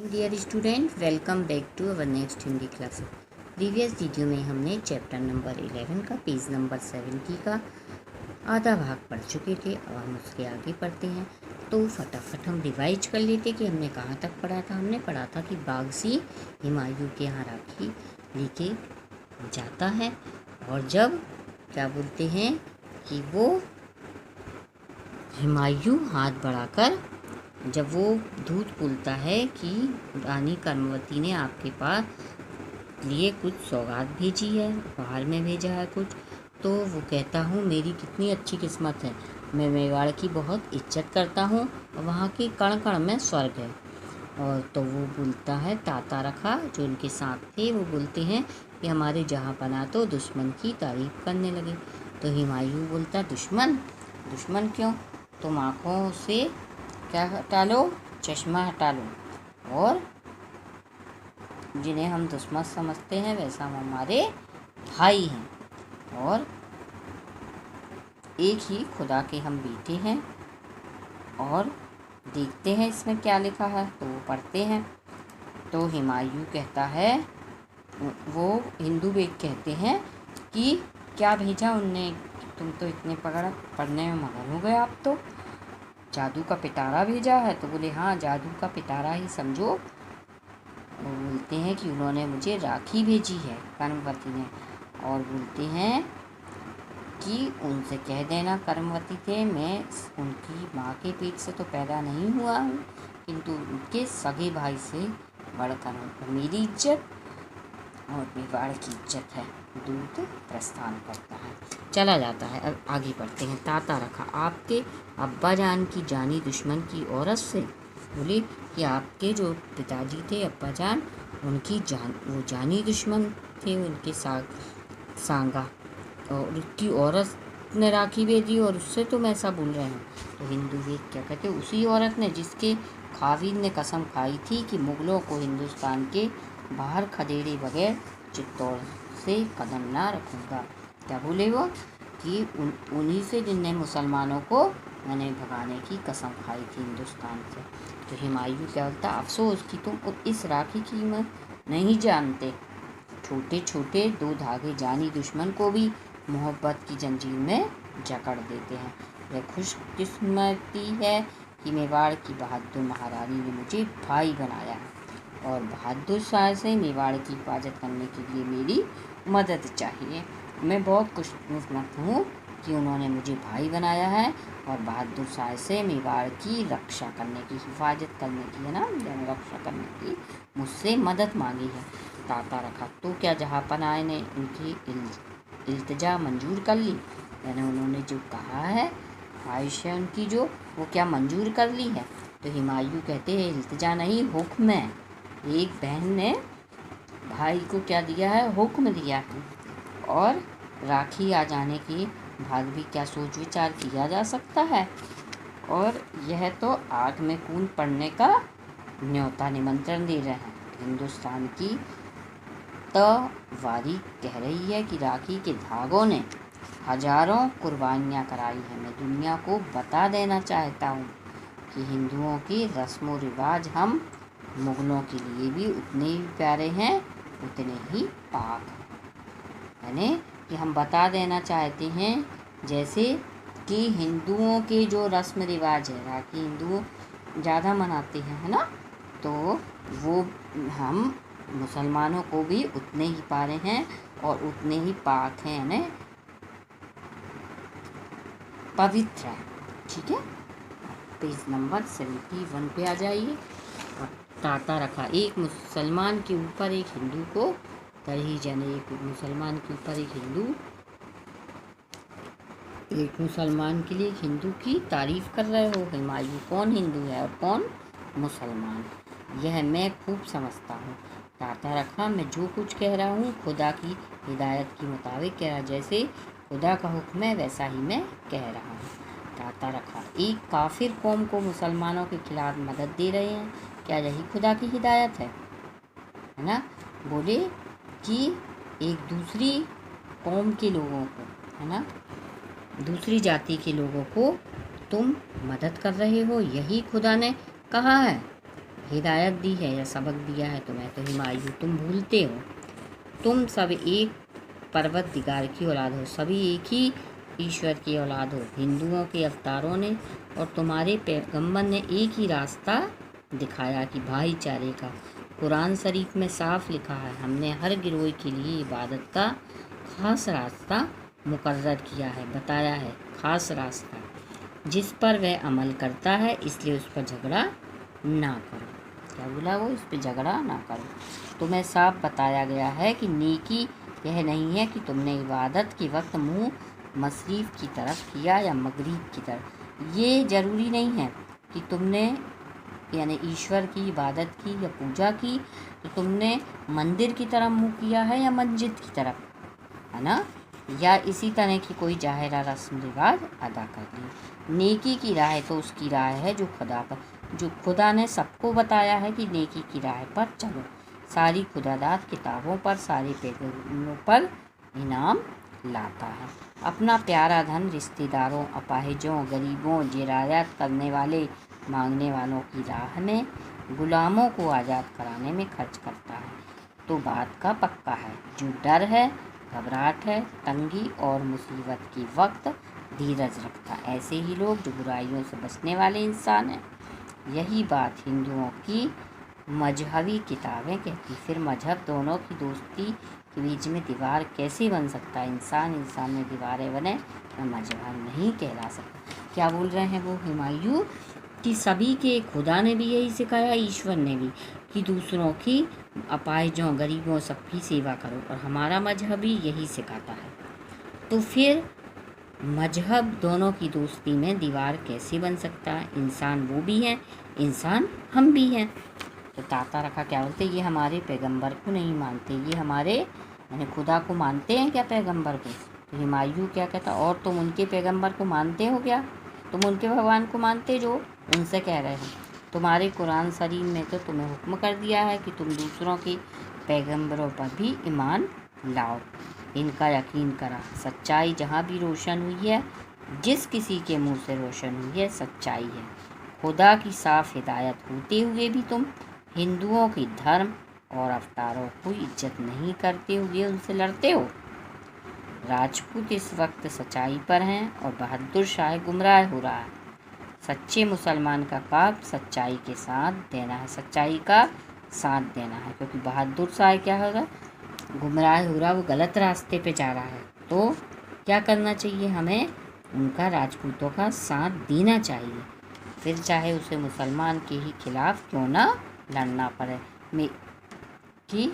Dear student, welcome back to our next Hindi class. Previous video में हमने chapter number 11 का page number 70 का आधा भाग पढ़ चुके थे। अब हम उसके आगे पढ़ते हैं, तो फटाफट हम रिवाइज कर लेते कि हमने कहाँ तक पढ़ा था। हमने पढ़ा था कि बागसी हुमायूं के यहाँ राखी लेके जाता है और जब क्या बोलते हैं कि वो हुमायूं हाथ बढ़ाकर जब वो दूध बोलता है कि रानी कर्मवती ने आपके पास लिए कुछ सौगात भेजी है, बाहर में भेजा है कुछ, तो वो कहता हूँ मेरी कितनी अच्छी किस्मत है, मैं मेवाड़ की बहुत इज्जत करता हूँ और वहाँ की कण कण में स्वर्ग है। और तो वो बोलता है, ताता रखा जो उनके साथ थे वो बोलते हैं कि हमारे जहाँ पना तो दुश्मन की तारीफ करने लगे। तो हुमायूं बोलता, दुश्मन? दुश्मन क्यों? तुम आँखों से क्या हटा लो, चश्मा हटा लो, और जिन्हें हम दुश्मन समझते हैं वैसा हम हमारे भाई हैं और एक ही खुदा के हम बेटे हैं। और देखते हैं इसमें क्या लिखा है, तो वो पढ़ते हैं। तो हुमायूं कहता है, वो हिंदू बेग कहते हैं कि क्या भेजा उनने, तुम तो इतने पढ़ने में मगन हो गए, आप तो जादू का पिटारा भेजा है। तो बोले हाँ, जादू का पिटारा ही समझो। वो बोलते हैं कि उन्होंने मुझे राखी भेजी है कर्मवती ने, और बोलते हैं कि उनसे कह देना, कर्मवती थे, मैं उनकी माँ के पेट से तो पैदा नहीं हुआ हूँ, किंतु उनके सगे भाई से बढ़कर हूँ। मेरी इज्जत और मेवाड़ की इज्जत है। दूत प्रस्थान करता है, चला जाता है। अब आगे बढ़ते हैं। ताता रखा, आपके अब्बा जान की जानी दुश्मन की औरत से, बोले कि आपके जो पिताजी थे अब्बा जान, उनकी वो जानी दुश्मन थे, उनके सांगा, और उसकी औरत ने राखी भेजी और उससे तुम ऐसा बोल रहे हैं। तो हिंदू वेद क्या कहते, उसी औरत ने जिसके खाविद ने कसम खाई थी कि मुगलों को हिंदुस्तान के बाहर खदेड़े बगैर चित्तौड़ से कदम ना रखूँगा। क्या बोले वो कि उन्हीं से जिनने मुसलमानों को मैंने भगाने की कसम खाई थी हिंदुस्तान से। तो हुमायूं क्या बोलता, अफसोस कि तुम इस राखी की कीमत नहीं जानते। छोटे छोटे दो धागे जानी दुश्मन को भी मोहब्बत की जंजीर में जकड़ देते हैं। यह खुशकिस्मती है कि मेवाड़ की बहादुर महारानी ने मुझे भाई बनाया है और बहादुर शाह से मेवाड़ की हिफाजत करने के लिए मेरी मदद चाहिए। मैं बहुत खुशकिस्मत हूँ कि उन्होंने मुझे भाई बनाया है और बहादुर शाह से मेवाड़ की रक्षा करने की, हिफाजत करने की, है ना, रक्षा करने की मुझसे मदद मांगी है। ताता रखा, तो क्या जहाँपनाह ने उनकी इल्तिजा मंजूर कर ली, यानी उन्होंने जो कहा है ख्वाहिश है उनकी जो, वो क्या मंजूर कर ली है। तो हुमायूं कहते हैं, इल्तिजा नहीं, हुक्म है। एक बहन ने भाई को क्या दिया है, हुक्म दिया है, और राखी आ जाने की भाग भी क्या सोच विचार किया जा सकता है। और यह तो आग में खून पड़ने का न्योता निमंत्रण दे रहे हैं। हिंदुस्तान की तवारी कह रही है कि राखी के धागों ने हजारों कुर्बानियाँ कराई हैं। मैं दुनिया को बता देना चाहता हूँ कि हिंदुओं की रस्म व रिवाज हम मुगलों के लिए भी उतने ही प्यारे हैं, उतने ही पाक हैं। यानी कि हम बता देना चाहते हैं जैसे कि हिंदुओं के जो रस्म रिवाज है, राखी हिंदू ज़्यादा मनाते हैं, है ना, तो वो हम मुसलमानों को भी उतने ही प्यारे हैं और उतने ही पाक हैं, यानी पवित्र है। ठीक है, पेज नंबर 71 पे आ जाइए। और ताता रखा, एक मुसलमान के ऊपर एक हिंदू को तरही जाने, एक मुसलमान के ऊपर एक हिंदू, एक मुसलमान के लिए एक हिंदू की तारीफ कर रहे हो। हुमायूं कौन हिंदू है और कौन मुसलमान, यह मैं खूब समझता हूँ। ताता रखा, मैं जो कुछ कह रहा हूँ खुदा की हिदायत के मुताबिक कह रहा, जैसे खुदा का हुक्म है वैसा ही मैं कह रहा हूँ। ताता रखा, एक काफिर कौम को मुसलमानों के खिलाफ मदद दे रहे हैं, क्या यही खुदा की हिदायत है ना। बोले कि एक दूसरी कौम के लोगों को, है ना, दूसरी जाति के लोगों को तुम मदद कर रहे हो, यही खुदा ने कहा है। हिदायत दी है या सबक दिया है तुम्हें, तो हुमायूं तुम भूलते हो। तुम सब एक परवरदिगार की औलाद हो, सभी एक ही ईश्वर की औलाद हो। हिंदुओं के अवतारों ने और तुम्हारे पैगंबर ने एक ही रास्ता दिखाया कि भाईचारे का। कुरान शरीफ में साफ लिखा है, हमने हर गिरोह के लिए इबादत का खास रास्ता मुकर्रर किया है, बताया है, खास रास्ता जिस पर वह अमल करता है, इसलिए उस पर झगड़ा ना करो। क्या बोला वो? इस पर झगड़ा ना करो। तुम्हें साफ बताया गया है कि नेकी यह नहीं है कि तुमने इबादत के वक्त मुंह मशरिक़ की तरफ किया या मगरिब की तरफ। ये ज़रूरी नहीं है कि तुमने यानी ईश्वर की इबादत की या पूजा की तो तुमने मंदिर की तरफ मुँह किया है या मस्जिद की तरफ, है ना, या इसी तरह की कोई जाहिरा रस्म रिवाज अदा कर ली। नेकी की राह तो उसकी राह है जो खुदा ने सबको बताया है कि नेकी की राह पर चलो। सारी खुदादाद किताबों पर, सारे पैगंबरों पर इनाम लाता है। अपना प्यारा धन रिश्तेदारों, अपाहिजों, गरीबों, जिरायत करने वाले, मांगने वालों की राह में, गुलामों को आज़ाद कराने में खर्च करता है तो बात का पक्का है। जो डर है, घबराहट है, तंगी और मुसीबत के वक्त धीरज रखता, ऐसे ही लोग जो बुराइयों से बचने वाले इंसान हैं। यही बात हिंदुओं की मजहबी किताबें कहती। फिर मजहब दोनों की दोस्ती के बीच में दीवार कैसे बन सकता है? इंसान में दीवारें बने तो मजहब नहीं कहला सकता। क्या बोल रहे हैं वो हुमायूं कि सभी के खुदा ने भी यही सिखाया, ईश्वर ने भी, कि दूसरों की अपाहिजों, गरीबों सबकी सेवा करो, और हमारा मजहब भी यही सिखाता है। तो फिर मजहब दोनों की दोस्ती में दीवार कैसे बन सकता है? इंसान वो भी हैं, इंसान हम भी हैं। तो ताता रखा क्या बोलते, ये हमारे पैगंबर को नहीं मानते, ये हमारे यानी खुदा को मानते हैं क्या पैगंबर को? तो हुमायूं क्या कहता, और तुम उनके पैगंबर को मानते हो क्या? तुम उनके भगवान को मानते जो उनसे कह रहे हो? तुम्हारे कुरान शरीफ में तो तुम्हें हुक्म कर दिया है कि तुम दूसरों के पैगंबरों पर भी ईमान लाओ, इनका यकीन करा। सच्चाई जहाँ भी रोशन हुई है, जिस किसी के मुंह से रोशन हुई है, सच्चाई है। खुदा की साफ हिदायत होते हुए भी तुम हिंदुओं की धर्म और अवतारों को इज्जत नहीं करते हुए उनसे लड़ते हो। राजपूत इस वक्त सच्चाई पर हैं और बहादुर शाह गुमराह हो रहा है। सच्चे मुसलमान का काम सच्चाई के साथ देना है, सच्चाई का साथ देना है, क्योंकि बहादुर शाह क्या होगा, गुमराह हो रहा, वो गलत रास्ते पे जा रहा है। तो क्या करना चाहिए हमें? उनका, राजपूतों का साथ देना चाहिए, फिर चाहे उसे मुसलमान के ही खिलाफ क्यों ना लड़ना पड़े। कि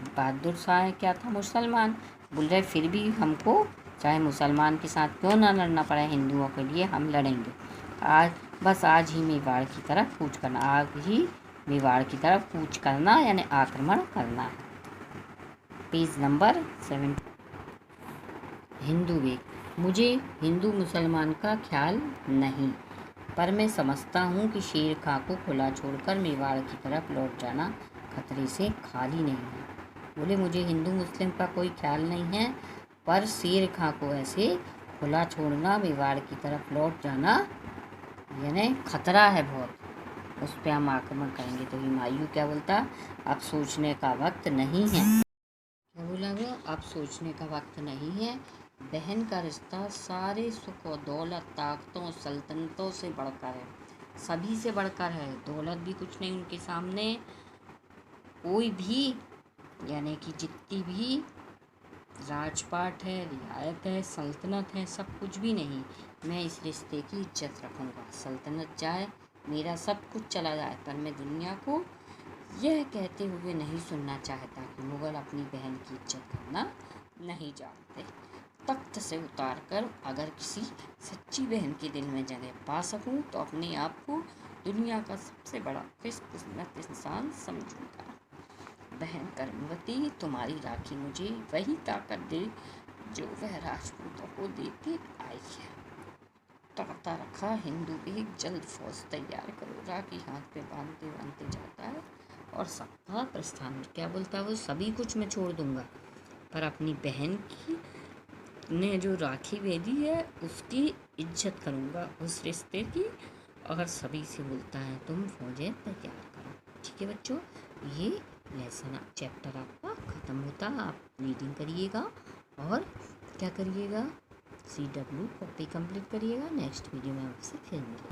बहादुर शाह क्या था, मुसलमान, बोल रहे फिर भी हमको चाहे मुसलमान के साथ क्यों ना लड़ना पड़े, हिंदुओं के लिए हम लड़ेंगे। आज ही मेवाड़ की तरफ कूच करना, यानी आक्रमण करना है। Page number 7। हिंदू वेग। मुझे हिंदू मुसलमान का ख्याल नहीं, पर मैं समझता हूँ कि शेर खां को खुला छोड़कर मेवाड़ की तरफ लौट जाना खतरे से खाली नहीं है। बोले मुझे हिंदू मुस्लिम का कोई ख्याल नहीं है, पर शेर खां को ऐसे खुला छोड़ना, मेवाड़ की तरफ लौट जाना यानी खतरा है बहुत, उस पर हम आक्रमण करेंगे। तो हुमायूं क्या बोलता, अब सोचने का वक्त नहीं है। क्या बोला वो? अब सोचने का वक्त नहीं है। बहन का रिश्ता सारे सुख और दौलत, ताकतों, सल्तनतों से बढ़कर है, सभी से बढ़कर है। दौलत भी कुछ नहीं उनके सामने, कोई भी यानी कि जितनी भी राजपाट है, रियायत है, सल्तनत है, सब कुछ भी नहीं। मैं इस रिश्ते की इज्जत रखूँगा। सल्तनत जाए, मेरा सब कुछ चला जाए, पर मैं दुनिया को यह कहते हुए नहीं सुनना चाहता कि मुग़ल अपनी बहन की इज्जत करना नहीं जानते। तख्त से उतार कर अगर किसी सच्ची बहन के दिल में जगह पा सकूं तो अपने आप को दुनिया का सबसे बड़ा खुशकिस्मत इंसान समझूंगा। बहन कर्मवती, तुम्हारी राखी मुझे वही ताकत दे जो वह राजपूतों को देती आई है। ताता रखा हिंदू एक जल्द फौज तैयार करो। राखी हाथ पे बांधते बांधते जाता है और सबका प्रस्थान। क्या बोलता है वो? सभी कुछ मैं छोड़ दूंगा, पर अपनी बहन की ने जो राखी भेजी है उसकी इज्जत करूंगा, उस रिश्ते की। और सभी से बोलता है तुम फौजें तैयार करो। ठीक है बच्चों, ये लेसन चैप्टर आपका ख़त्म होता है। आप रीडिंग करिएगा और क्या करिएगा, CW कॉपी कंप्लीट करिएगा। नेक्स्ट वीडियो में आपसे फिर मिलेंगे।